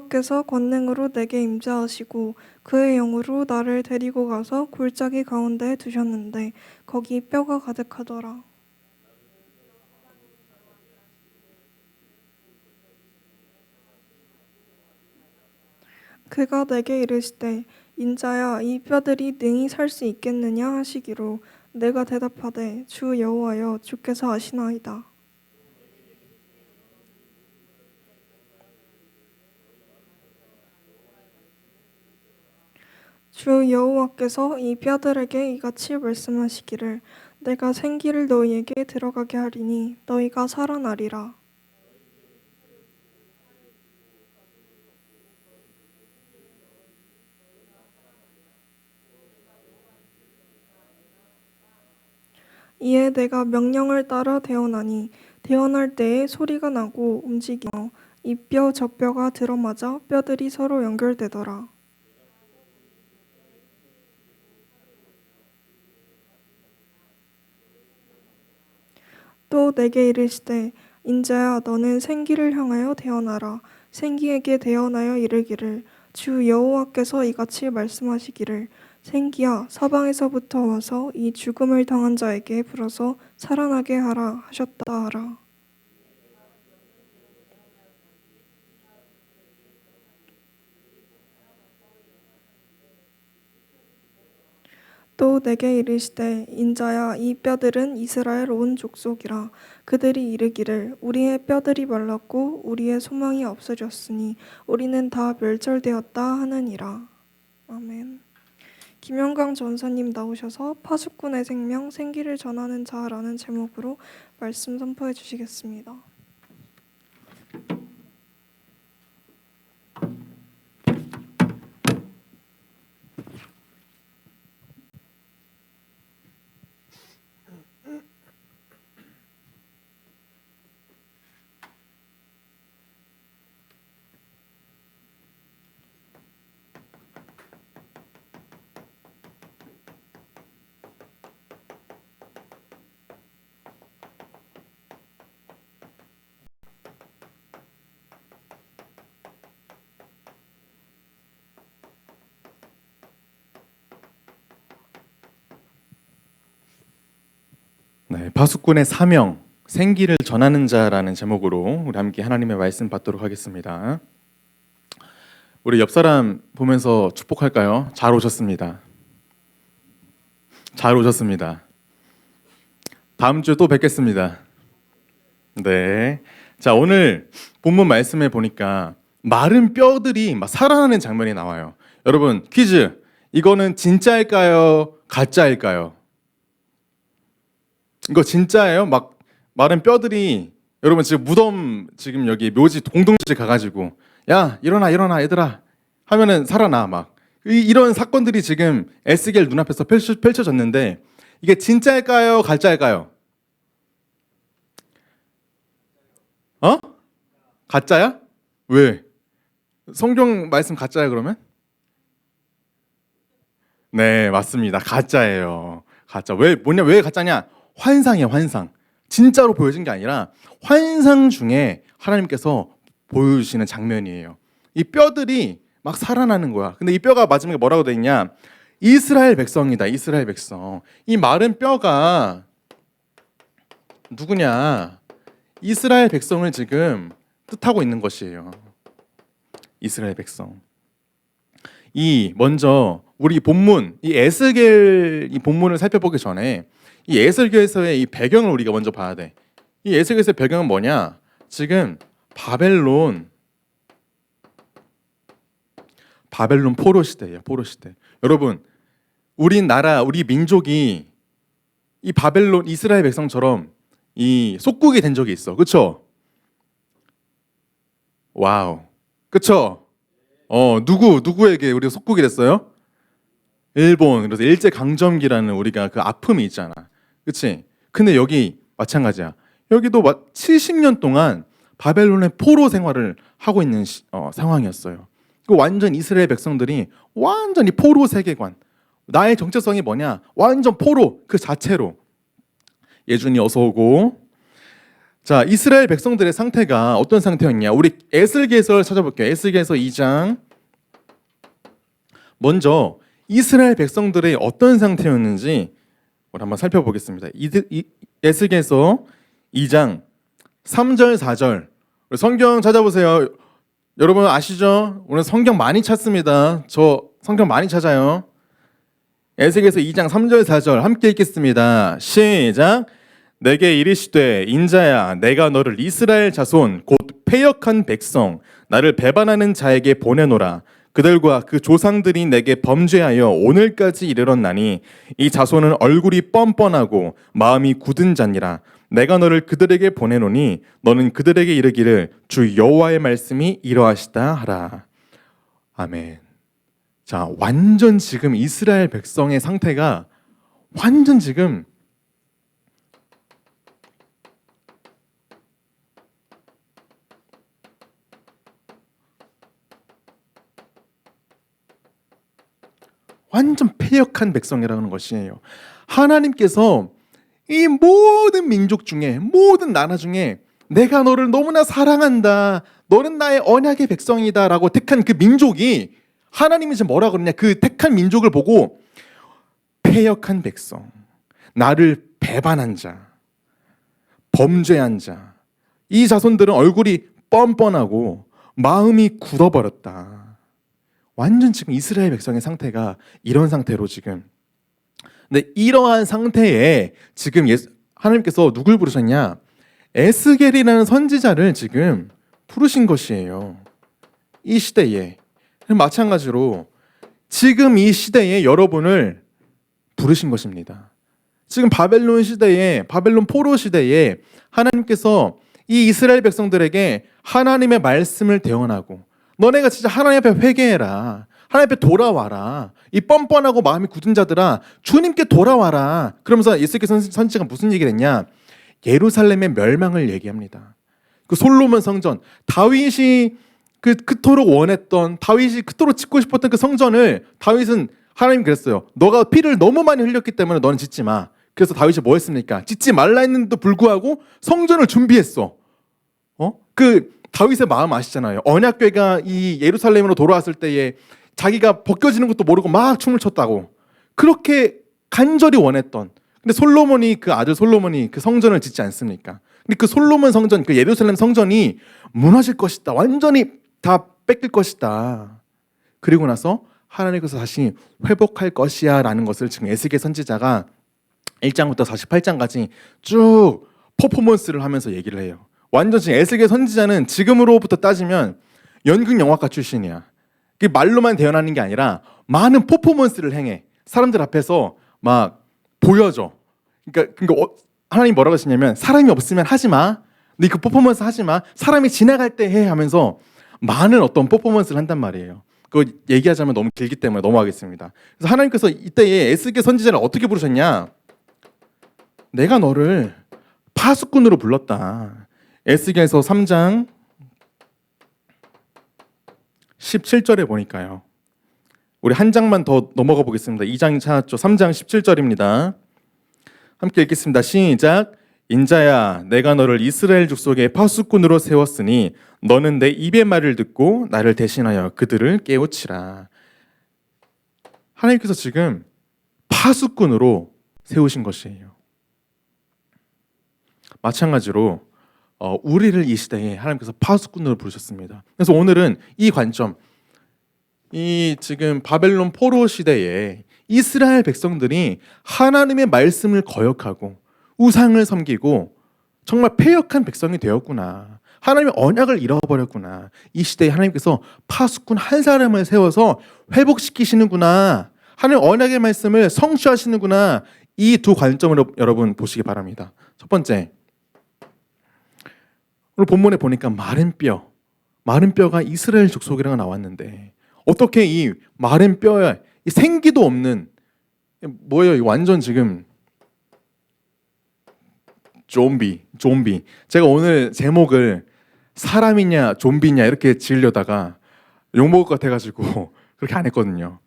여호와께서 권능으로 내게 임재하시고 그의 영으로 나를 데리고 가서 골짜기 가운데에 두셨는데 거기 뼈가 가득하더라. 그가 내게 이르시되 인자야 이 뼈들이 능히 살 수 있겠느냐 하시기로 내가 대답하되 주 여호와여 주께서 아시나이다. 주 여호와께서 이 뼈들에게 이같이 말씀하시기를 내가 생기를 너희에게 들어가게 하리니 너희가 살아나리라. 이에 내가 명령을 따라 대언하니 대언할 때에 소리가 나고 움직이며 이 뼈 저 뼈가 들어맞아 뼈들이 서로 연결되더라. 또 내게 이르시되 인자야 너는 생기를 향하여 대언하라. 생기에게 대언하여 이르기를 주 여호와께서 이같이 말씀하시기를 생기야 사방에서부터 와서 이 죽음을 당한 자에게 불어서 살아나게 하라 하셨다 하라. 또 내게 이르시되 인자야 이 뼈들은 이스라엘 온 족속이라. 그들이 이르기를 우리의 뼈들이 말랐고 우리의 소망이 없어졌으니 우리는 다 멸절되었다 하느니라. 아멘. 김영광 전사님 나오셔서 파수꾼의 생명 생기를 전하는 자라는 제목으로 말씀 선포해 주시겠습니다. 네, 파수꾼의 사명, 생기를 전하는 자라는 제목으로 우리 함께 하나님의 말씀 받도록 하겠습니다. 우리 옆 사람 보면서 축복할까요? 잘 오셨습니다. 잘 오셨습니다. 다음 주에 또 뵙겠습니다. 네. 자, 오늘 본문 말씀에 보니까 마른 뼈들이 막 살아나는 장면이 나와요. 여러분, 퀴즈. 이거는 진짜일까요? 가짜일까요? 이거 진짜예요? 막 마른 뼈들이 여러분 지금 무덤 지금 여기 묘지 공동체 가가지고 야 일어나 얘들아 하면은 살아나 막 이런 사건들이 지금 에스겔 눈앞에서 펼쳐졌는데 이게 진짜일까요? 가짜일까요? 어? 가짜야? 왜? 성경 말씀 가짜야 그러면? 네 맞습니다. 가짜예요. 가짜. 왜 가짜냐? 환상이에요, 환상. 진짜로 보여진 게 아니라 환상 중에 하나님께서 보여주시는 장면이에요. 이 뼈들이 막 살아나는 거야. 근데 이 뼈가 마지막에 뭐라고 돼 있냐? 이스라엘 백성이다, 이스라엘 백성. 이 마른 뼈가 누구냐? 이스라엘 백성을 지금 뜻하고 있는 것이에요. 이스라엘 백성. 먼저 우리 본문, 이 에스겔 이 본문을 살펴보기 전에 이 에스겔서의 이 배경을 우리가 먼저 봐야 돼. 이 에스겔서의 배경은 뭐냐? 지금 바벨론 포로 시대예요. 포로 시대. 여러분, 우리나라, 우리 민족이 이 바벨론 이스라엘 백성처럼 이 속국이 된 적이 있어. 그렇죠? 와우. 그렇죠? 누구에게 우리가 속국이 됐어요? 일본. 그래서 일제 강점기라는 우리가 그 아픔이 있잖아. 그렇지? 근데 여기 마찬가지야. 여기도 70년 동안 바벨론의 포로 생활을 하고 있는 상황이었어요. 그 완전 이스라엘 백성들이 완전히 포로 세계관. 나의 정체성이 뭐냐? 완전 포로 그 자체로. 예준이 어서 오고. 자, 이스라엘 백성들의 상태가 어떤 상태였냐? 우리 에스겔서를 찾아볼게요. 에스겔서 2장. 먼저 이스라엘 백성들의 어떤 상태였는지 우리 한번 살펴보겠습니다. 에스겔서 2장 3절 4절. 우리 성경 찾아보세요. 여러분 아시죠? 오늘 성경 많이 찾습니다. 저 성경 많이 찾아요. 에스겔서 2장 3절 4절 함께 읽겠습니다. 시작. 내게 이르시되 인자야 내가 너를 이스라엘 자손 곧 패역한 백성 나를 배반하는 자에게 보내노라. 그들과 그 조상들이 내게 범죄하여 오늘까지 이르렀나니 이 자손은 얼굴이 뻔뻔하고 마음이 굳은 자니라. 내가 너를 그들에게 보내노니 너는 그들에게 이르기를 주 여호와의 말씀이 이러하시다 하라. 아멘. 자, 완전 지금 이스라엘 백성의 상태가 완전 지금 완전 패역한 백성이라는 것이에요. 하나님께서 이 모든 민족 중에 모든 나라 중에 내가 너를 너무나 사랑한다. 너는 나의 언약의 백성이다 라고 택한 그 민족이 하나님이 지금 뭐라 그러냐. 그 택한 민족을 보고 패역한 백성, 나를 배반한 자, 범죄한 자, 이 자손들은 얼굴이 뻔뻔하고 마음이 굳어버렸다. 완전 지금 이스라엘 백성의 상태가 이런 상태로 지금. 근데 이러한 상태에 지금 하나님께서 누굴 부르셨냐? 에스겔이라는 선지자를 지금 부르신 것이에요. 이 시대에. 마찬가지로 지금 이 시대에 여러분을 부르신 것입니다. 지금 바벨론 시대에, 바벨론 포로 시대에 하나님께서 이 이스라엘 백성들에게 하나님의 말씀을 대언하고 너네가 진짜 하나님 앞에 회개해라. 하나님 앞에 돌아와라. 이 뻔뻔하고 마음이 굳은 자들아 주님께 돌아와라. 그러면서 에스겔 선지자가 무슨 얘기를 했냐? 예루살렘의 멸망을 얘기합니다. 그 솔로몬 성전, 다윗이 그토록 원했던, 다윗이 그토록 짓고 싶었던 그 성전을 다윗은 하나님 그랬어요. 너가 피를 너무 많이 흘렸기 때문에 너는 짓지 마. 그래서 다윗이 뭐 했습니까? 짓지 말라 했는데도 불구하고 성전을 준비했어. 그 다윗의 마음 아시잖아요. 언약궤가 이 예루살렘으로 돌아왔을 때에 자기가 벗겨지는 것도 모르고 막 춤을 췄다고. 그렇게 간절히 원했던. 근데 솔로몬이 그 아들 솔로몬이 그 성전을 짓지 않습니까? 근데 그 솔로몬 성전, 그 예루살렘 성전이 무너질 것이다. 완전히 다 뺏길 것이다. 그리고 나서 하나님께서 다시 회복할 것이야 라는 것을 지금 에스겔 선지자가 1장부터 48장까지 쭉 퍼포먼스를 하면서 얘기를 해요. 완전 지금 에스겔 선지자는 지금으로부터 따지면 연극 영화과 출신이야. 그 말로만 대언하는 게 아니라 많은 퍼포먼스를 행해. 사람들 앞에서 막 보여줘. 그러니까 하나님 뭐라고 하시냐면 사람이 없으면 하지 마. 네 그 퍼포먼스 하지 마. 사람이 지나갈 때 해 하면서 많은 어떤 퍼포먼스를 한단 말이에요. 그거 얘기하자면 너무 길기 때문에 넘어가겠습니다. 그래서 하나님께서 이때에 에스겔 선지자를 어떻게 부르셨냐? 내가 너를 파수꾼으로 불렀다. 에스겔서 3장 17절에 보니까요. 우리 한 장만 더 넘어가 보겠습니다. 2장 찾았죠. 3장 17절입니다. 함께 읽겠습니다. 시작. 인자야 내가 너를 이스라엘 족속의 파수꾼으로 세웠으니 너는 내 입의 말을 듣고 나를 대신하여 그들을 깨우치라. 하나님께서 지금 파수꾼으로 세우신 것이에요. 마찬가지로 우리를 이 시대에 하나님께서 파수꾼으로 부르셨습니다. 그래서 오늘은 이 관점, 이 지금 바벨론 포로 시대에 이스라엘 백성들이 하나님의 말씀을 거역하고 우상을 섬기고 정말 패역한 백성이 되었구나. 하나님의 언약을 잃어버렸구나. 이 시대에 하나님께서 파수꾼 한 사람을 세워서 회복시키시는구나. 하나님 언약의 말씀을 성취하시는구나. 이 두 관점으로 여러분 보시기 바랍니다. 첫 번째, 오늘 본문에 보니까 마른 뼈가 이스라엘 족속이라고 나왔는데 어떻게 이 마른 뼈에 이 생기도 없는 뭐예요? 이 완전 지금 좀비. 제가 오늘 제목을 사람이냐 좀비냐 이렇게 지으려다가 욕먹을 것 같아가지고 그렇게 안 했거든요.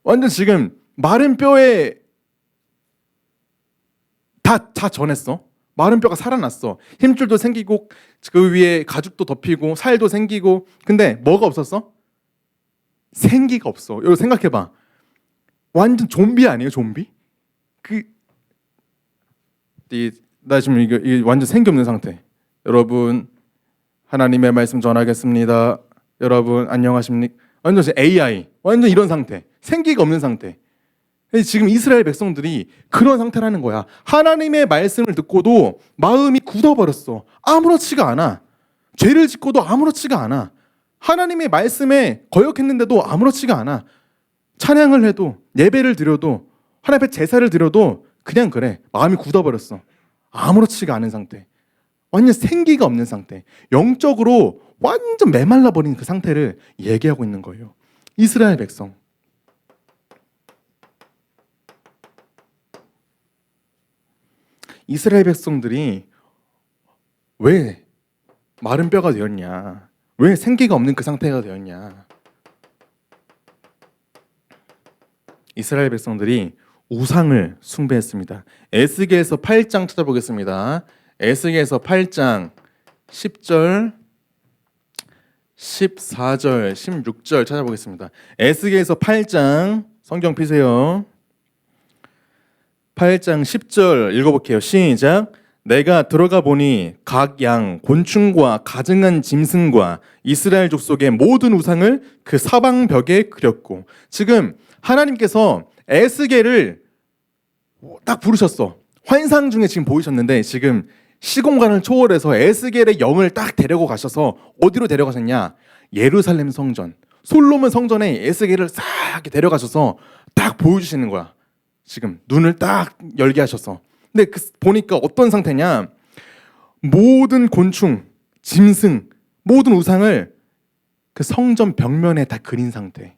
완전 지금 마른 뼈에 다 전했어. 마른 뼈가 살아났어. 힘줄도 생기고 그 위에 가죽도 덮이고 살도 생기고. 근데 뭐가 없었어? 생기가 없어. 여러분 생각해봐. 완전 좀비 아니에요, 좀비? 나 지금 이게 완전 생기 없는 상태. 여러분 하나님의 말씀 전하겠습니다. 여러분 안녕하십니까? 완전 AI, 완전 이런 상태. 생기가 없는 상태. 지금 이스라엘 백성들이 그런 상태라는 거야. 하나님의 말씀을 듣고도 마음이 굳어버렸어. 아무렇지가 않아. 죄를 짓고도 아무렇지가 않아. 하나님의 말씀에 거역했는데도 아무렇지가 않아. 찬양을 해도 예배를 드려도 하나님 앞에 제사를 드려도 그냥 그래. 마음이 굳어버렸어. 아무렇지가 않은 상태. 완전 생기가 없는 상태. 영적으로 완전 메말라버린 그 상태를 얘기하고 있는 거예요. 이스라엘 백성. 이스라엘 백성들이 왜 마른 뼈가 되었냐? 왜 생기가 없는 그 상태가 되었냐? 이스라엘 백성들이 우상을 숭배했습니다. 에스겔서 8장 찾아보겠습니다. 에스겔서 8장 10절, 14절, 16절 찾아보겠습니다. 에스겔서 8장 성경 피세요. 8장 10절 읽어볼게요. 시작. 내가 들어가 보니 각 양, 곤충과 가증한 짐승과 이스라엘 족속의 모든 우상을 그 사방벽에 그렸고. 지금 하나님께서 에스겔을 딱 부르셨어. 환상 중에 지금 보이셨는데 지금 시공간을 초월해서 에스겔의 영을 딱 데리고 가셔서 어디로 데려가셨냐? 예루살렘 성전, 솔로몬 성전에 에스겔을 싹 이렇게 데려가셔서 딱 보여주시는 거야. 지금 눈을 딱 열게 하셔서. 근데 보니까 어떤 상태냐? 모든 곤충, 짐승, 모든 우상을 그 성전 벽면에 다 그린 상태.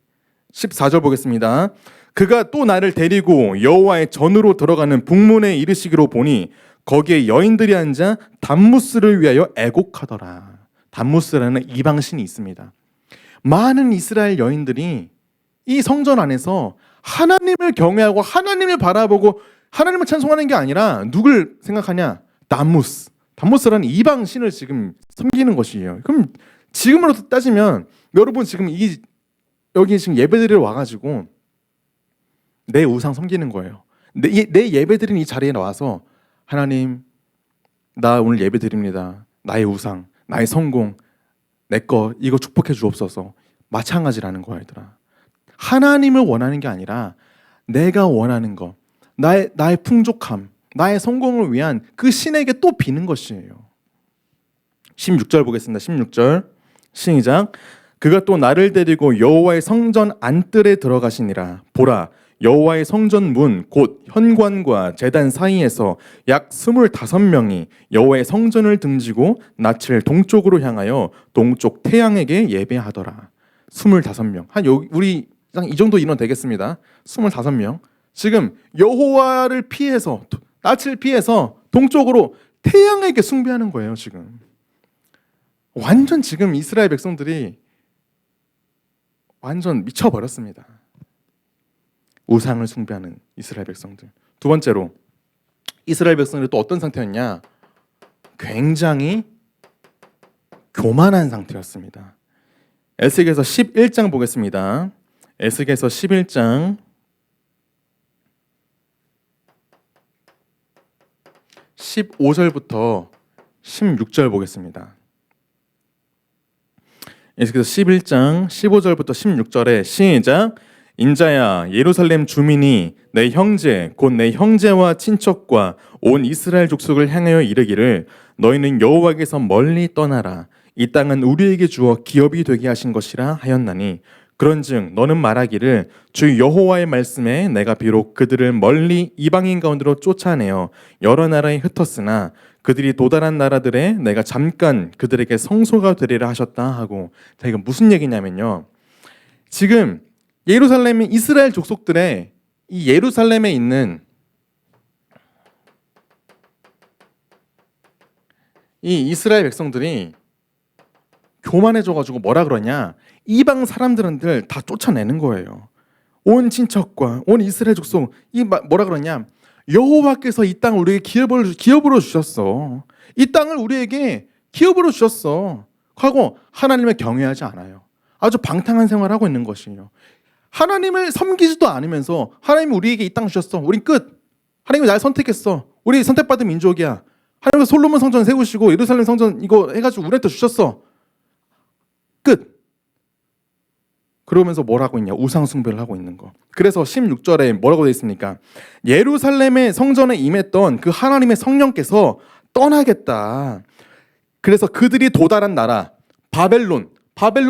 14절 보겠습니다. 그가 또 나를 데리고 여호와의 전으로 들어가는 북문에 이르시기로 보니 거기에 여인들이 앉아 담무스를 위하여 애곡하더라. 담무스라는 이방신이 있습니다. 많은 이스라엘 여인들이 이 성전 안에서 하나님을 경외하고 하나님을 바라보고 하나님을 찬송하는 게 아니라 누굴 생각하냐? 담무스라는 이방신을 지금 섬기는 것이에요. 그럼 지금으로 따지면 여러분 지금 여기 지금 예배드리러 와가지고 내 우상 섬기는 거예요. 내 예배드린 이 자리에 나와서 하나님, 나 오늘 예배드립니다. 나의 우상, 나의 성공, 내 거 이거 축복해 주옵소서. 마찬가지라는 거야, 얘들아. 하나님을 원하는 게 아니라 내가 원하는 거, 나의 풍족함, 나의 성공을 위한 그 신에게 또 비는 것이에요. 16절 보겠습니다. 16절 시작. 그가 또 나를 데리고 여호와의 성전 안뜰에 들어가시니라. 보라, 여호와의 성전 문 곧 현관과 제단 사이에서 약 25명이 여호와의 성전을 등지고 낯을 동쪽으로 향하여 동쪽 태양에게 예배하더라. 25명. 한 우리 이 정도 인원 되겠습니다. 25명. 지금 여호와를 피해서 낯을 피해서 동쪽으로 태양에게 숭배하는 거예요, 지금. 완전 지금 이스라엘 백성들이 완전 미쳐버렸습니다. 우상을 숭배하는 이스라엘 백성들. 두 번째로 이스라엘 백성들이 또 어떤 상태였냐? 굉장히 교만한 상태였습니다. 에스겔서 11장 보겠습니다. 에스겔서 11장 15절부터 16절 보겠습니다. 에스겔서 11장 15절부터 16절에 시작. 인자야, 예루살렘 주민이 내 형제 곧 내 형제와 친척과 온 이스라엘 족속을 향하여 이르기를 너희는 여호와께서 멀리 떠나라. 이 땅은 우리에게 주어 기업이 되게 하신 것이라 하였나니 그런즉 너는 말하기를 주 여호와의 말씀에 내가 비록 그들을 멀리 이방인 가운데로 쫓아내어 여러 나라에 흩었으나 그들이 도달한 나라들에 내가 잠깐 그들에게 성소가 되리라 하셨다 하고. 자, 이거 무슨 얘기냐면요, 지금 예루살렘이 이스라엘 족속들의 이 예루살렘에 있는 이 이스라엘 백성들이 교만해져가지고 뭐라 그러냐, 이방 사람들을 다 쫓아내는 거예요. 온 친척과 온 이스라엘 족속 뭐라 그러냐, 여호와께서 이 땅을 우리에게 기업으로 주셨어. 이 땅을 우리에게 기업으로 주셨어. 하고 하나님을 경외하지 않아요. 아주 방탕한 생활을 하고 있는 것이에요. 하나님을 섬기지도 않으면서 하나님이 우리에게 이 땅 주셨어. 우린 끝. 하나님이 날 선택했어. 우리 선택받은 민족이야. 하나님께서 솔로몬 성전 세우시고 예루살렘 성전 이거 해가지고 우리한테 주셨어. 끝. 그러면서 뭘 하고 있냐? 우상 숭배를 하고 있는 거. 그래서 16절에 뭐라고 되어 있습니까? 예루살렘의 성전에 임했던 그 하나님의 성령께서 떠나겠다. 그래서 그들이 도달한 나라 바벨론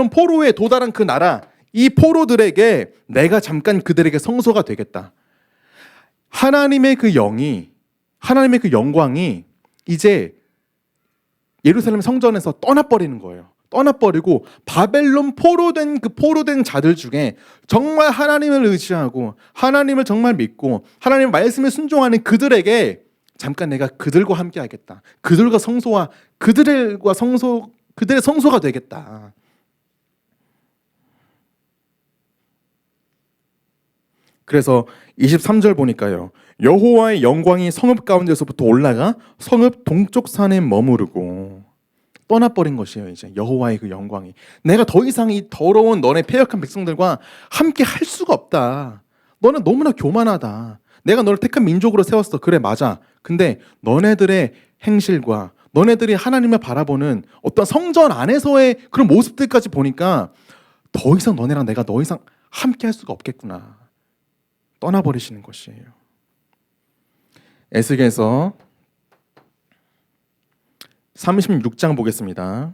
포로에 도달한 그 나라, 이 포로들에게 내가 잠깐 그들에게 성소가 되겠다. 하나님의 그 영이, 하나님의 그 영광이 이제 예루살렘 성전에서 떠나버리는 거예요. 떠나버리고 바벨론 포로된 그 포로된 자들 중에 정말 하나님을 의지하고 하나님을 정말 믿고 하나님의 말씀에 순종하는 그들에게 잠깐 내가 그들과 함께 하겠다. 그들의 성소가 되겠다. 그래서 23절 보니까요. 여호와의 영광이 성읍 가운데서부터 올라가 성읍 동쪽 산에 머무르고 떠나버린 것이에요. 이제 여호와의 그 영광이 내가 더 이상 이 더러운 너네 패역한 백성들과 함께 할 수가 없다. 너는 너무나 교만하다. 내가 너를 택한 민족으로 세웠어. 그래 맞아. 근데 너네들의 행실과 너네들이 하나님을 바라보는 어떤 성전 안에서의 그런 모습들까지 보니까 더 이상 너네랑 내가 더 이상 함께 할 수가 없겠구나. 떠나버리시는 것이에요. 에스겔서 36장 보겠습니다.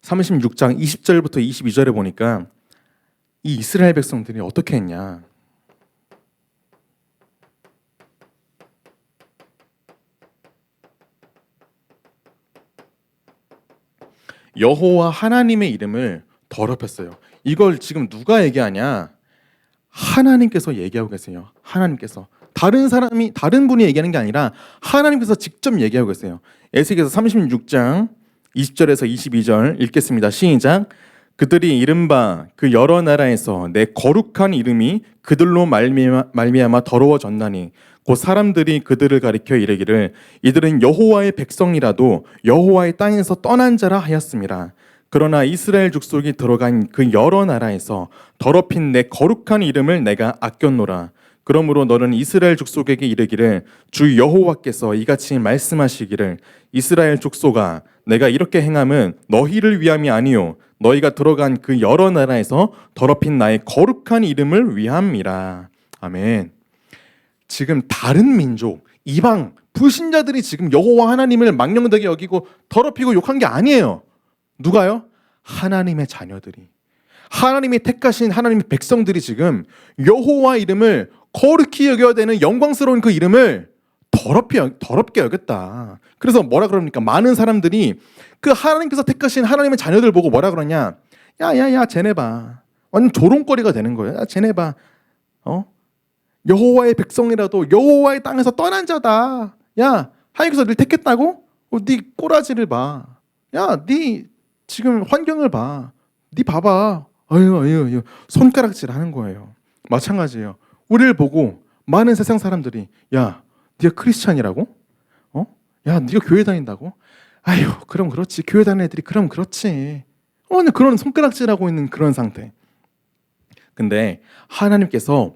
36장 20절부터 22절에 보니까 이 이스라엘 백성들이 어떻게 했냐. 여호와 하나님의 이름을 더럽혔어요. 이걸 지금 누가 얘기하냐? 하나님께서 얘기하고 계세요. 하나님께서. 다른 분이 얘기하는 게 아니라 하나님께서 직접 얘기하고 계세요. 에스겔서 36장 20절에서 22절 읽겠습니다. 시작. 그들이 이른바 그 여러 나라에서 내 거룩한 이름이 그들로 말미암아 더러워졌나니 곧 사람들이 그들을 가리켜 이르기를 이들은 여호와의 백성이라도 여호와의 땅에서 떠난 자라 하였습니다. 그러나 이스라엘 족속이 들어간 그 여러 나라에서 더럽힌 내 거룩한 이름을 내가 아꼈노라. 그러므로 너는 이스라엘 족속에게 이르기를 주 여호와께서 이같이 말씀하시기를 이스라엘 족속아 내가 이렇게 행함은 너희를 위함이 아니요 너희가 들어간 그 여러 나라에서 더럽힌 나의 거룩한 이름을 위함이라. 아멘. 지금 다른 민족, 이방, 불신자들이 지금 여호와 하나님을 망령되게 여기고 더럽히고 욕한 게 아니에요. 누가요? 하나님의 자녀들이. 하나님이 택하신 하나님의 백성들이 지금 여호와 이름을 거룩히 여겨야 되는 영광스러운 그 이름을 더럽게 여겼다. 그래서 뭐라 그럽니까? 많은 사람들이 그 하나님께서 택하신 하나님의 자녀들 보고 뭐라 그러냐? 야야야 쟤네 봐. 완전 조롱거리가 되는 거예요. 야 쟤네 봐. 여호와의 백성이라도 여호와의 땅에서 떠난 자다. 야 하나님께서 늘 택했다고? 네 꼬라지를 봐. 야 네 지금 환경을 봐. 네 봐봐. 어휴 손가락질 하는 거예요. 마찬가지예요. 우리를 보고 많은 세상 사람들이 야 네가 크리스찬이라고? 야 네가 교회 다닌다고? 아유 그럼 그렇지. 교회 다니는 애들이 그럼 그렇지. 근데 그런 손가락질하고 있는 그런 상태. 근데 하나님께서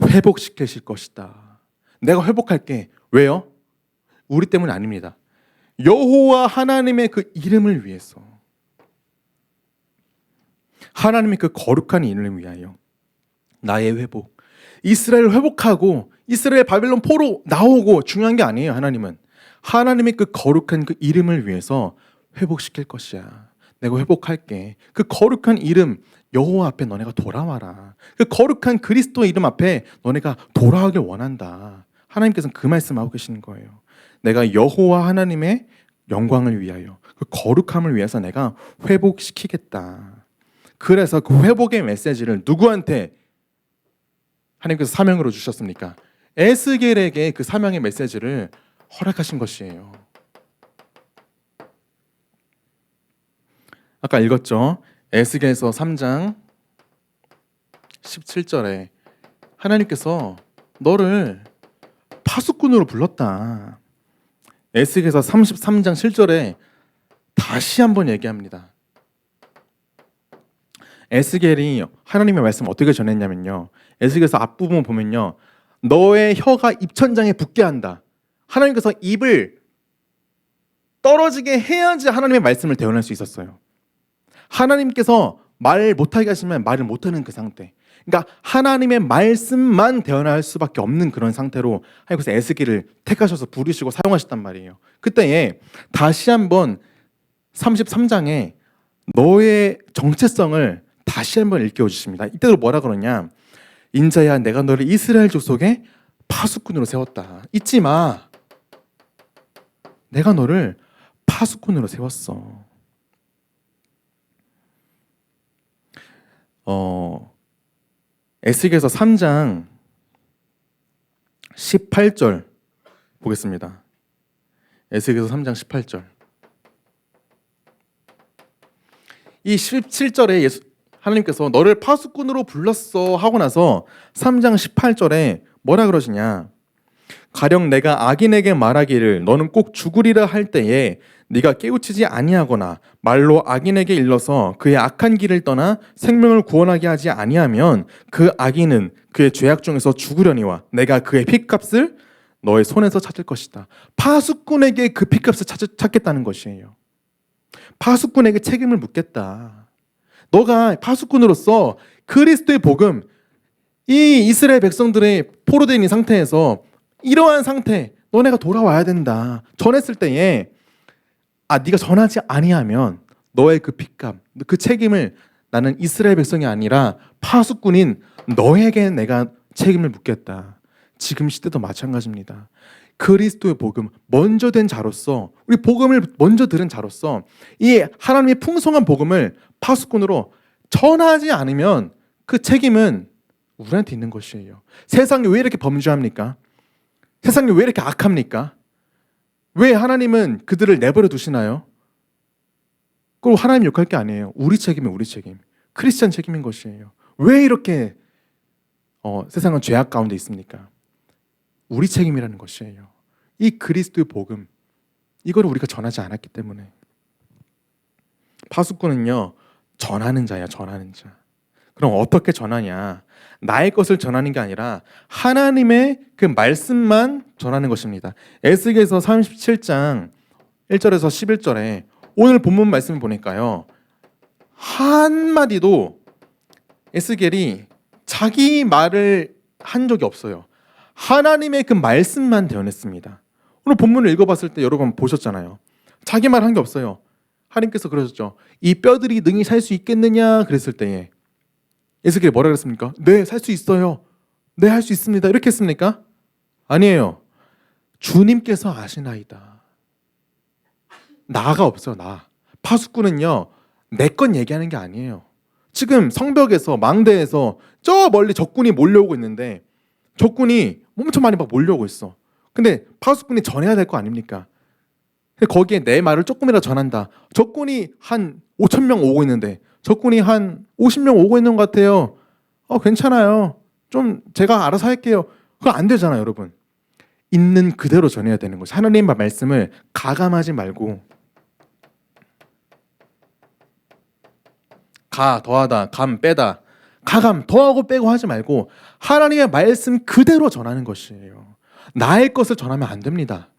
회복시키실 것이다. 내가 회복할게. 왜요? 우리 때문이 아닙니다. 여호와 하나님의 그 이름을 위해서. 하나님의 그 거룩한 이름을 위하여 나의 회복. 이스라엘을 회복하고 이스라엘 바벨론 포로 나오고 중요한 게 아니에요. 하나님의 그 거룩한 그 이름을 위해서 회복시킬 것이야. 내가 회복할게. 그 거룩한 이름 여호와 앞에 너네가 돌아와라. 그 거룩한 그리스도의 이름 앞에 너네가 돌아오길 원한다. 하나님께서는 그 말씀하고 계시는 거예요. 내가 여호와 하나님의 영광을 위하여 그 거룩함을 위해서 내가 회복시키겠다. 그래서 그 회복의 메시지를 누구한테 하나님께서 사명으로 주셨습니까? 에스겔에게 그 사명의 메시지를 허락하신 것이에요. 아까 읽었죠? 에스겔서 3장 17절에 하나님께서 너를 파수꾼으로 불렀다. 에스겔서 33장 7절에 다시 한번 얘기합니다. 에스겔이 하나님의 말씀을 어떻게 전했냐면요. 에스겔서 앞부분 보면요. 너의 혀가 입천장에 붙게 한다. 하나님께서 입을 떨어지게 해야지 하나님의 말씀을 대언할 수 있었어요. 하나님께서 말 못하게 하시면 말을 못하는 그 상태. 그러니까 하나님의 말씀만 대언할 수밖에 없는 그런 상태로 하나님께서 에스겔을 택하셔서 부르시고 사용하셨단 말이에요. 그때에 다시 한번 33장에 너의 정체성을 다시 한번 일깨워 주십니다. 이때도 뭐라 그러냐? 인자야, 내가 너를 이스라엘 족속의 파수꾼으로 세웠다. 잊지 마. 내가 너를 파수꾼으로 세웠어. 에스겔서 3장 18절 보겠습니다. 에스겔서 3장 18절. 이 17절에 하나님께서 너를 파수꾼으로 불렀어 하고 나서 3장 18절에 뭐라 그러시냐? 가령 내가 악인에게 말하기를 너는 꼭 죽으리라 할 때에 네가 깨우치지 아니하거나 말로 악인에게 일러서 그의 악한 길을 떠나 생명을 구원하게 하지 아니하면 그 악인은 그의 죄악 중에서 죽으려니와 내가 그의 핏값을 너의 손에서 찾을 것이다. 파수꾼에게 그 핏값을 찾겠다는 것이에요. 파수꾼에게 책임을 묻겠다. 너가 파수꾼으로서 그리스도의 복음, 이 이스라엘 백성들의 포로되어 있는 상태에서 이러한 상태, 너네가 돌아와야 된다. 전했을 때에 네가 전하지 아니하면 너의 그 핏값, 그 책임을 나는 이스라엘 백성이 아니라 파수꾼인 너에게 내가 책임을 묻겠다. 지금 시대도 마찬가지입니다. 그리스도의 복음 먼저 된 자로서, 우리 복음을 먼저 들은 자로서 이 하나님의 풍성한 복음을 파수꾼으로 전하지 않으면 그 책임은 우리한테 있는 것이에요. 세상이 왜 이렇게 범죄합니까? 세상이 왜 이렇게 악합니까? 왜 하나님은 그들을 내버려 두시나요? 그걸 하나님 욕할 게 아니에요. 우리 책임이에요. 우리 책임. 크리스찬 책임인 것이에요. 왜 이렇게 세상은 죄악 가운데 있습니까? 우리 책임이라는 것이에요. 이 그리스도의 복음, 이걸 우리가 전하지 않았기 때문에. 파수꾼은요, 전하는 자야, 전하는 자. 그럼 어떻게 전하냐? 나의 것을 전하는 게 아니라 하나님의 그 말씀만 전하는 것입니다. 에스겔서 37장 1절에서 11절에 오늘 본문 말씀을 보니까요, 한마디도 에스겔이 자기 말을 한 적이 없어요. 하나님의 그 말씀만 대언했습니다. 오늘 본문을 읽어봤을 때 여러분 보셨잖아요. 자기 말 한 게 없어요. 하나님께서 그러셨죠. 이 뼈들이 능히 살 수 있겠느냐 그랬을 때에 에스겔이 뭐라 그랬습니까? 네, 살 수 있어요. 네, 할 수 있습니다. 이렇게 했습니까? 아니에요. 주님께서 아시나이다. 나가 없어요. 나. 파수꾼은요, 내 건 얘기하는 게 아니에요. 지금 성벽에서, 망대에서 저 멀리 적군이 몰려오고 있는데 적군이 엄청 많이 막 몰려오고 있어. 근데 파수꾼이 전해야 될 거 아닙니까? 근데 거기에 내 말을 조금이라도 전한다. 적군이 한 5천 명 오고 있는데 적군이 한 50명 오고 있는 것 같아요. 괜찮아요. 좀 제가 알아서 할게요. 그거 안 되잖아요, 여러분. 있는 그대로 전해야 되는 거죠. 하나님의 말씀을 가감하지 말고, 가 더하다, 감 빼다, 가감 더하고 빼고 하지 말고 하나님의 말씀 그대로 전하는 것이에요. 나의 것을 전하면 안 됩니다.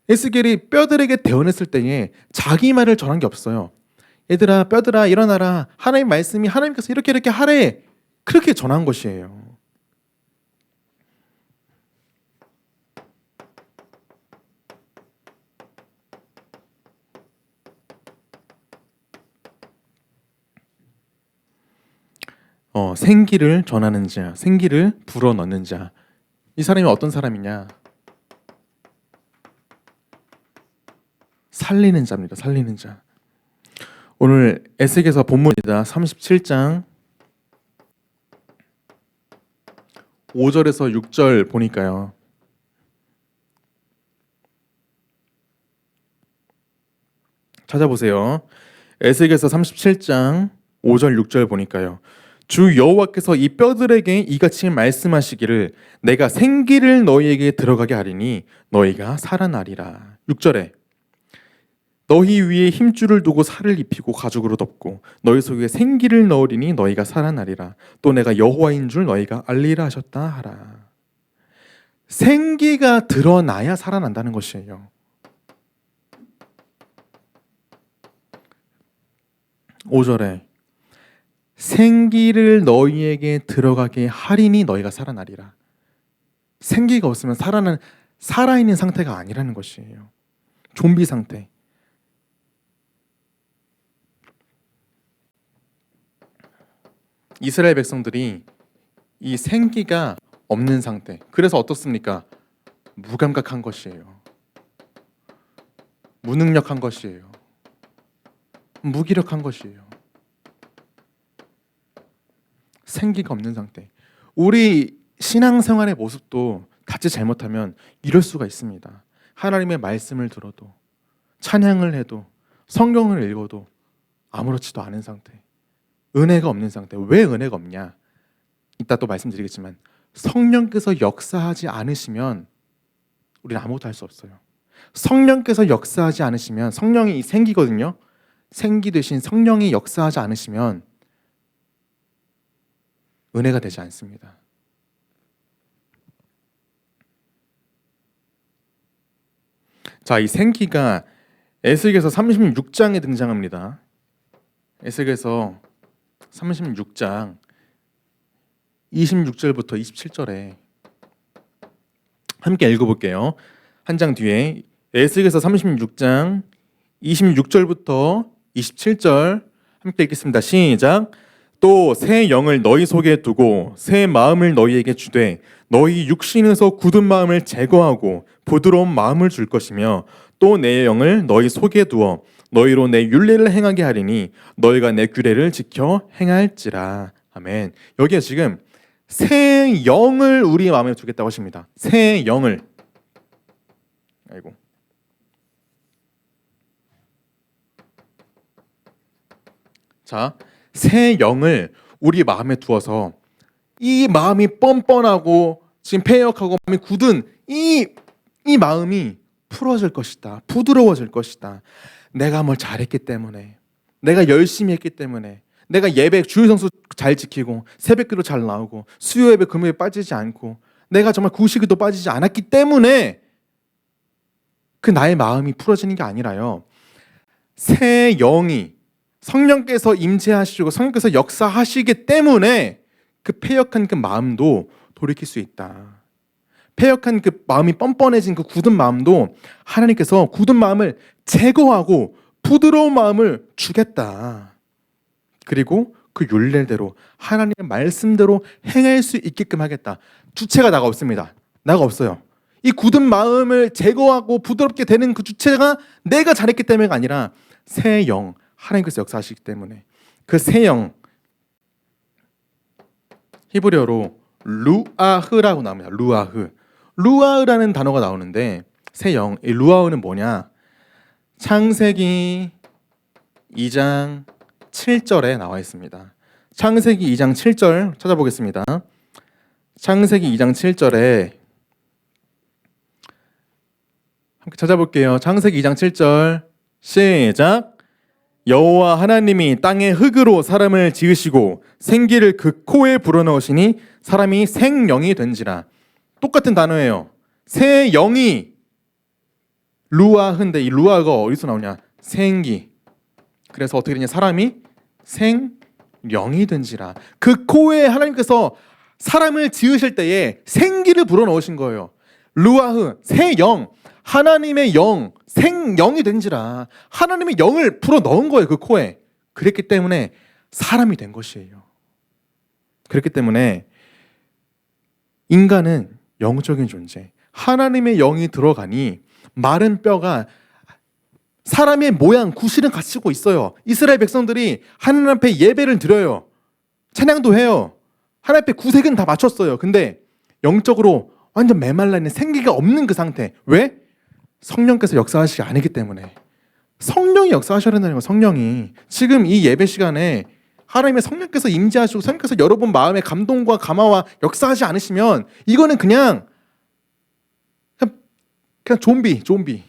에스겔이 뼈들에게 대언했을 때에 자기 말을 전한 게 없어요. 얘들아, 뼈들아, 일어나라. 하나님 말씀이 하나님께서 이렇게 이렇게 하래. 그렇게 전한 것이에요. 생기를 전하는 자, 생기를 불어넣는 자. 이 사람이 어떤 사람이냐? 살리는 자입니다. 살리는 자. 오늘 에스겔서 본문이다. 37장 5절에서 6절 보니까요. 찾아보세요. 에스겔서 37장 5절 6절 보니까요. 주 여호와께서 이 뼈들에게 이같이 말씀하시기를 내가 생기를 너희에게 들어가게 하리니 너희가 살아나리라. 6절에 너희 위에 힘줄을 두고 살을 입히고 가죽으로 덮고 너희 속에 생기를 넣으리니 너희가 살아나리라. 또 내가 여호와인 줄 너희가 알리라 하셨다 하라. 생기가 드러나야 살아난다는 것이에요. 5절에 생기를 너희에게 들어가게 하리니 너희가 살아나리라. 생기가 없으면 살아있는 상태가 아니라는 것이에요. 좀비 상태. 이스라엘 백성들이 이 생기가 없는 상태. 그래서 어떻습니까? 무감각한 것이에요. 무능력한 것이에요. 무기력한 것이에요. 생기가 없는 상태. 우리 신앙생활의 모습도 같이 잘못하면 이럴 수가 있습니다. 하나님의 말씀을 들어도 찬양을 해도 성경을 읽어도 아무렇지도 않은 상태. 은혜가 없는 상태. 왜 은혜가 없냐? 이따 또 말씀드리겠지만 성령께서 역사하지 않으시면 우리는 아무것도 할 수 없어요. 성령께서 역사하지 않으시면 성령이 생기거든요. 생기 되신 성령이 역사하지 않으시면 은혜가 되지 않습니다. 자, 이 생기가 에스겔서 36장에 등장합니다. 에스겔서 36장 26절부터 27절에 함께 읽어볼게요. 한 장 뒤에 에스겔서 36장 26절부터 27절 함께 읽겠습니다. 시작. 또 새 영을 너희 속에 두고 새 마음을 너희에게 주되 너희 육신에서 굳은 마음을 제거하고 부드러운 마음을 줄 것이며 또 내 영을 너희 속에 두어 너희로 내 율례를 행하게 하리니 너희가 내 규례를 지켜 행할지라. 아멘. 여기에 지금 새 영을 우리 마음에 주겠다고 하십니다. 새 영을. 아이고. 자, 새 영을 우리 마음에 두어서 이 마음이 뻔뻔하고 지금 패역하고 마음이 굳은 이 마음이 풀어질 것이다. 부드러워질 것이다. 내가 뭘 잘했기 때문에, 내가 열심히 했기 때문에, 내가 예배 주일 성수 잘 지키고 새벽기도 잘 나오고 수요 예배 금요일에 빠지지 않고 내가 정말 구식에도 빠지지 않았기 때문에 그 나의 마음이 풀어지는 게 아니라요. 새 영이 성령께서 임재하시고 성령께서 역사하시기 때문에 그 패역한 그 마음도 돌이킬 수 있다. 패역한 그 마음이 뻔뻔해진 그 굳은 마음도 하나님께서 굳은 마음을 제거하고 부드러운 마음을 주겠다. 그리고 그 율례대로 하나님의 말씀대로 행할 수 있게끔 하겠다. 주체가 나가 없습니다. 나가 없어요. 이 굳은 마음을 제거하고 부드럽게 되는 그 주체가 내가 잘했기 때문에가 아니라 새 영, 하나님께서 역사하시기 때문에 그 새 영, 히브리어로 루아흐라고 나옵니다. 루아흐라는 단어가 나오는데 새 영, 이 루아흐는 뭐냐? 창세기 2장 7절에 나와 있습니다. 창세기 2장 7절 찾아보겠습니다. 창세기 2장 7절에 함께 찾아볼게요. 창세기 2장 7절 시작. 여호와 하나님이 땅의 흙으로 사람을 지으시고 생기를 그 코에 불어넣으시니 사람이 생영이 된지라. 똑같은 단어예요. 새 영이 루아흐인데 이 루아가 어디서 나오냐? 생기. 그래서 어떻게 되냐? 사람이 생영이 된지라. 그 코에 하나님께서 사람을 지으실 때에 생기를 불어넣으신 거예요. 루아흐, 새 영, 하나님의 영, 생영이 된지라. 하나님의 영을 불어넣은 거예요. 그 코에. 그랬기 때문에 사람이 된 것이에요. 그렇기 때문에 인간은 영적인 존재. 하나님의 영이 들어가니 마른 뼈가 사람의 모양, 구실은 갖추고 있어요. 이스라엘 백성들이 하나님 앞에 예배를 드려요. 찬양도 해요. 하나님 앞에 구색은 다 맞췄어요. 근데 영적으로 완전 메말라 있는 생기가 없는 그 상태. 왜? 성령께서 역사하시지 않기 때문에. 성령이 역사하셔야 된다는 거예요. 성령이. 지금 이 예배 시간에 하나님의 성령께서 임재하시고 성령께서 여러분 마음에 감동과 감화와 역사하지 않으시면 이거는 그냥 좀비.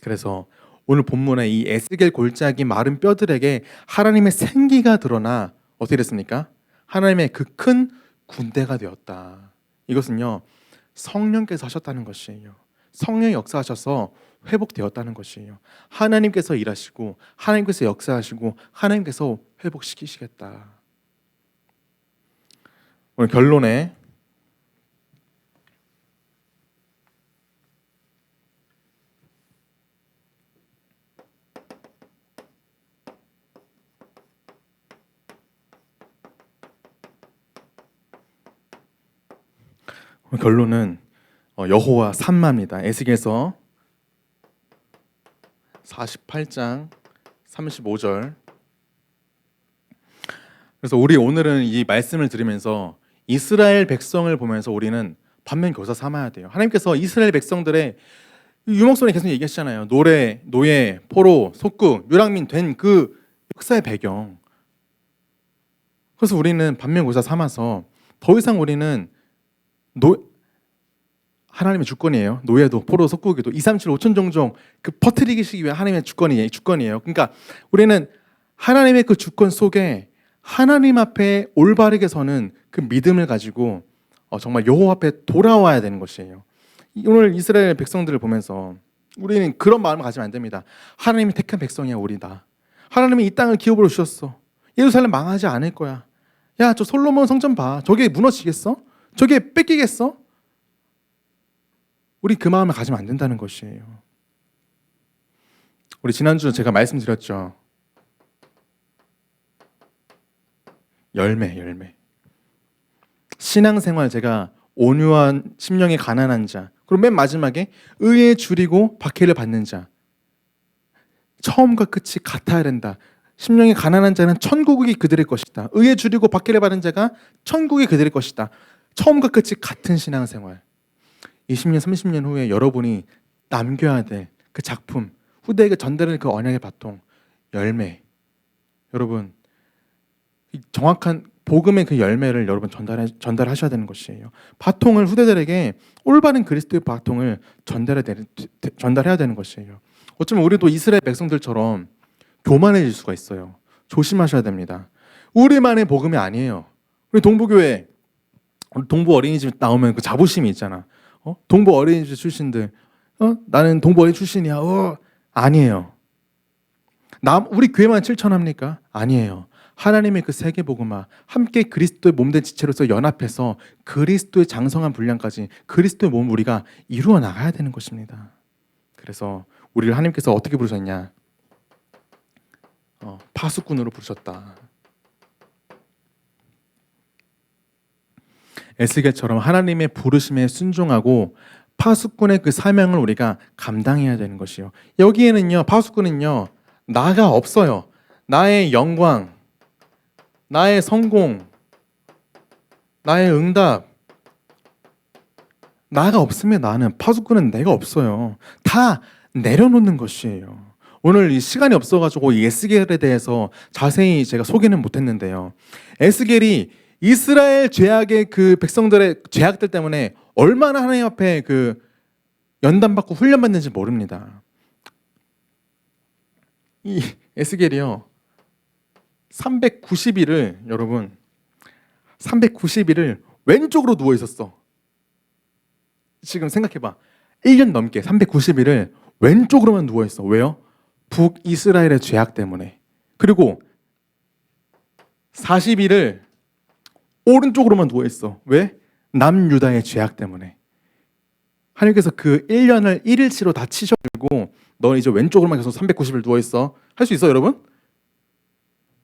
그래서 오늘 본문에 이 에스겔 골짜기 마른 뼈들에게 하나님의 생기가 드러나 어떻게 됐습니까? 하나님의 그 큰 군대가 되었다. 이것은요, 성령께서 하셨다는 것이에요. 성령이 역사하셔서 회복되었다는 것이에요. 하나님께서 일하시고 하나님께서 역사하시고 하나님께서 회복시키시겠다. 오늘 결론에 결론은 여호와 삼마입니다. 에스겔서 48장 35절. 그래서 우리 오늘은 이 말씀을 들으면서 이스라엘 백성을 보면서 우리는 반면교사 삼아야 돼요. 하나님께서 이스라엘 백성들의 유목선에 계속 얘기하시잖아요. 노예, 포로, 속국, 묘랑민 된 그 역사의 배경. 그래서 우리는 반면교사 삼아서 더 이상 우리는 하나님의 주권이에요. 노예도 포로 속국에도 2, 3, 7, 5천 종종 그 퍼뜨리기 위한 하나님의 주권이에요. 그러니까 우리는 하나님의 그 주권 속에 하나님 앞에 올바르게 서는 그 믿음을 가지고 정말 여호와 앞에 돌아와야 되는 것이에요. 오늘 이스라엘 백성들을 보면서 우리는 그런 마음을 가지면 안 됩니다. 하나님이 택한 백성이야, 우리다. 하나님이 이 땅을 기업으로 주셨어. 예루살렘 망하지 않을 거야. 야, 저 솔로몬 성전 봐. 저게 무너지겠어? 저게 뺏기겠어? 우리 그 마음을 가지면 안 된다는 것이에요. 우리 지난주 제가 말씀드렸죠. 열매. 신앙생활 제가 온유한 심령이 가난한 자, 그리고 맨 마지막에 의에 줄이고 박해를 받는 자. 처음과 끝이 같아야 된다. 심령이 가난한 자는 천국이 그들의 것이다. 의에 줄이고 박해를 받는 자가 천국이 그들의 것이다. 처음과 끝이 같은 신앙생활. 20년, 30년 후에 여러분이 남겨야 될 그 작품, 후대에게 전달할 그 언약의 바통, 열매. 여러분, 정확한 복음의 그 열매를 여러분 전달하셔야 되는 것이에요. 바통을 후대들에게 올바른 그리스도의 바통을 전달해야 되는 것이에요. 어쩌면 우리도 이스라엘 백성들처럼 교만해질 수가 있어요. 조심하셔야 됩니다. 우리만의 복음이 아니에요. 우리 동부교회, 동부 어린이집 나오면 그 자부심이 있잖아. 동부 어린이집 출신들, 나는 동부 어린이 출신이야. 아니에요. 우리 교회만 7,000합니까? 아니에요. 하나님의 그 세계 복음화, 함께 그리스도의 몸된 지체로서 연합해서 그리스도의 장성한 분량까지 그리스도의 몸을 우리가 이루어 나가야 되는 것입니다. 그래서 우리를 하나님께서 어떻게 부르셨냐? 파수꾼으로 부르셨다. 에스겔처럼 하나님의 부르심에 순종하고 파수꾼의 그 사명을 우리가 감당해야 되는 것이요. 여기에는요, 파수꾼은요, 나가 없어요. 나의 영광, 나의 성공, 나의 응답, 나가 없으면 나는 파수꾼은 내가 없어요. 다 내려놓는 것이에요. 오늘 이 시간이 없어가지고 이 에스겔에 대해서 자세히 제가 소개는 못했는데요. 에스겔이 이스라엘 죄악의 그 백성들의 죄악들 때문에 얼마나 하나님 앞에 그 연단받고 훈련받는지 모릅니다. 이 에스겔이요, 390일을 여러분 390일을 왼쪽으로 누워 있었어. 지금 생각해봐. 1년 넘게 390일을 왼쪽으로만 누워 있어. 왜요? 북이스라엘의 죄악 때문에. 그리고 40일을 오른쪽으로만 누워 있어. 왜? 남유다의 죄악 때문에. 하나님께서 그 1년을 1일치로 다 치셔주고 너 이제 왼쪽으로만 계속 390일 누워 있어. 할 수 있어, 여러분?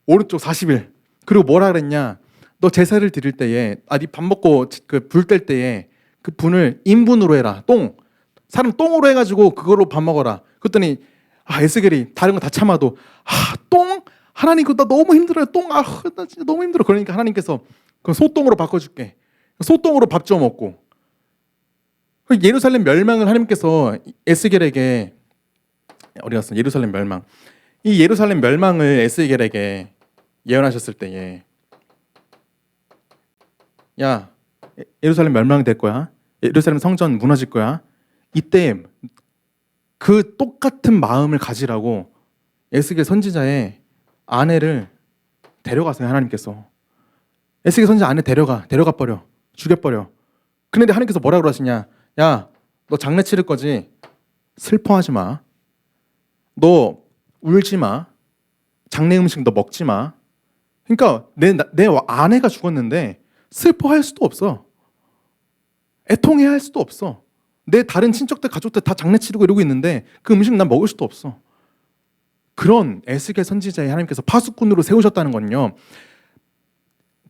오른쪽 40일. 그리고 뭐라 그랬냐? 너 제사를 드릴 때에, 네 밥 먹고 그 불 뗄 때에 그 분을 인분으로 해라. 사람 똥으로 해가지고 그거로 밥 먹어라. 그랬더니 에스겔이 다른 거 다 참아도 똥? 하나님 그거 나 너무 힘들어요. 나 진짜 너무 힘들어. 그러니까 하나님께서 그 소똥으로 바꿔줄게. 소똥으로 밥 줘 먹고. 예루살렘 멸망을 하나님께서 에스겔에게 어디 갔어? 예루살렘 멸망. 이 예루살렘 멸망을 에스겔에게 예언하셨을 때에 야, 예루살렘 멸망될 거야. 예루살렘 성전 무너질 거야. 이때 그 똑같은 마음을 가지라고 에스겔 선지자의 아내를 데려가세요. 하나님께서 에스겔 선지자 아내 데려가 버려, 죽여버려. 그런데 하나님께서 뭐라고 하시냐? 야, 너 장례 치를 거지? 슬퍼하지 마. 너 울지 마. 장례 음식 너 먹지 마. 그러니까 내 아내가 죽었는데 슬퍼할 수도 없어. 애통해야 할 수도 없어. 내 다른 친척들, 가족들 다 장례 치르고 이러고 있는데 그 음식 난 먹을 수도 없어. 그런 에스겔 선지자의 하나님께서 파수꾼으로 세우셨다는 건요,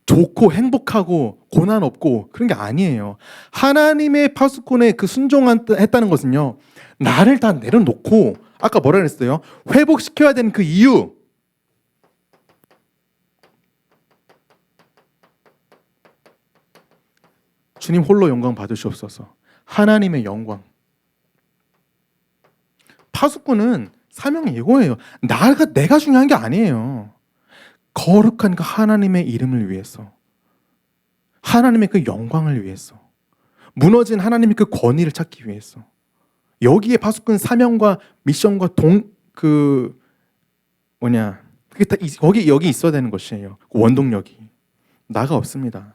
좋고 행복하고 고난 없고 그런 게 아니에요. 하나님의 파수꾼에 그 순종했다는 것은요, 나를 다 내려놓고 아까 뭐라 그랬어요? 회복시켜야 되는 그 이유, 주님 홀로 영광 받으시옵소서. 하나님의 영광. 파수꾼은 사명이 이거예요. 내가 중요한 게 아니에요. 거룩한 그 하나님의 이름을 위해서, 하나님의 그 영광을 위해서, 무너진 하나님의 그 권위를 찾기 위해서. 여기에 파수꾼 사명과 미션과 그게 다 여기 있어야 되는 것이에요. 그 원동력이. 나가 없습니다.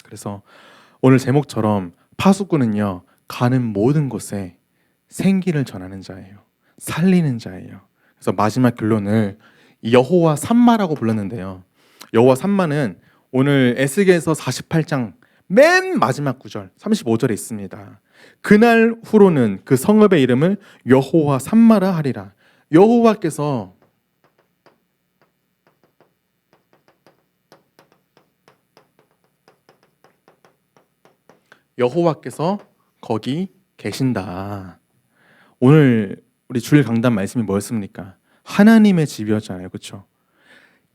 그래서 오늘 제목처럼 파수꾼은요, 가는 모든 곳에 생기를 전하는 자예요. 살리는 자예요. 그래서 마지막 결론을 여호와 삼마라고 불렀는데요. 여호와 삼마는 오늘 에스겔서 48장 맨 마지막 구절 35절에 있습니다. 그날 후로는 그 성읍의 이름을 여호와 삼마라 하리라. 여호와께서 거기 계신다. 오늘 우리 주일 강단 말씀이 뭐였습니까? 하나님의 집이었잖아요. 그렇죠?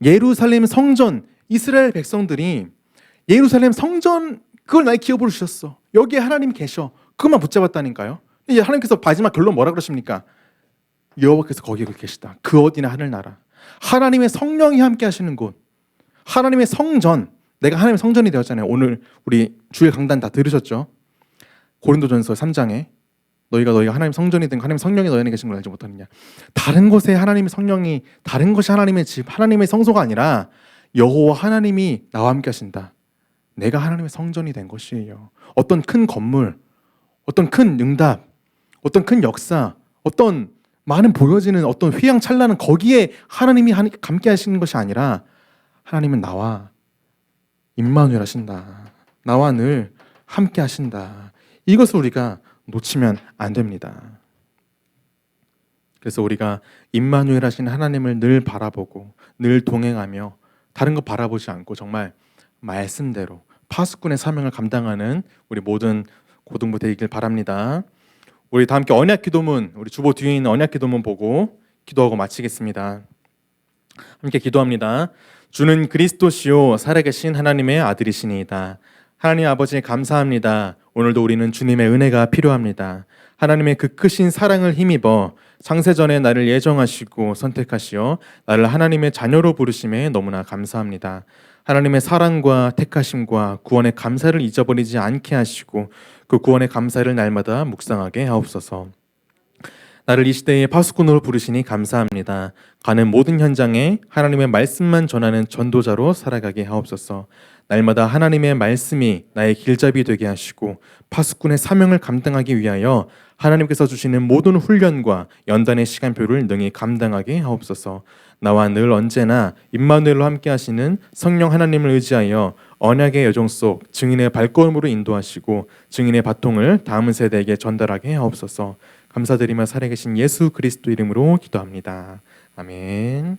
예루살렘 성전, 이스라엘 백성들이 예루살렘 성전 그걸 나의 기업으로 주셨어. 여기에 하나님 계셔. 그것만 붙잡았다니까요. 이제 하나님께서 마지막 결론 뭐라 그러십니까? 여호와께서 거기 계시다. 그 어디나 하늘나라. 하나님의 성령이 함께 하시는 곳. 하나님의 성전. 내가 하나님의 성전이 되었잖아요. 오늘 우리 주일 강단 다 들으셨죠? 고린도전서 3장에 너희가 하나님 성전이 된 하나님 성령이 너희 안에 계신 걸 알지 못하느냐. 다른 곳에 하나님의 성령이, 다른 것이 하나님의 집, 하나님의 성소가 아니라 여호와 하나님이 나와 함께 하신다. 내가 하나님의 성전이 된 것이에요. 어떤 큰 건물, 어떤 큰 응답, 어떤 큰 역사, 어떤 많은 보여지는 어떤 휘황찬란한 거기에 하나님이 함께 하시는 것이 아니라 하나님은 나와 임마누엘 하신다. 나와 늘 함께 하신다. 이것을 우리가 놓치면 안 됩니다. 그래서 우리가 임마누엘 하신 하나님을 늘 바라보고 늘 동행하며 다른 거 바라보지 않고 정말 말씀대로 파수꾼의 사명을 감당하는 우리 모든 고등부 되길 바랍니다. 우리 다 함께 언약 기도문, 우리 주보 뒤에 있는 언약 기도문 보고 기도하고 마치겠습니다. 함께 기도합니다. 주는 그리스도시요 살아계신 하나님의 아들이시니이다. 하나님 아버지 감사합니다. 오늘도 우리는 주님의 은혜가 필요합니다. 하나님의 그 크신 사랑을 힘입어 창세전에 나를 예정하시고 선택하시어 나를 하나님의 자녀로 부르심에 너무나 감사합니다. 하나님의 사랑과 택하심과 구원의 감사를 잊어버리지 않게 하시고 그 구원의 감사를 날마다 묵상하게 하옵소서. 나를 이 시대의 파수꾼으로 부르시니 감사합니다. 가는 모든 현장에 하나님의 말씀만 전하는 전도자로 살아가게 하옵소서. 날마다 하나님의 말씀이 나의 길잡이 되게 하시고 파수꾼의 사명을 감당하기 위하여 하나님께서 주시는 모든 훈련과 연단의 시간표를 능히 감당하게 하옵소서. 나와 늘 언제나 임마누엘로 함께 하시는 성령 하나님을 의지하여 언약의 여정 속 증인의 발걸음으로 인도하시고 증인의 바통을 다음 세대에게 전달하게 하옵소서. 감사드리며 살아계신 예수 그리스도 이름으로 기도합니다. 아멘.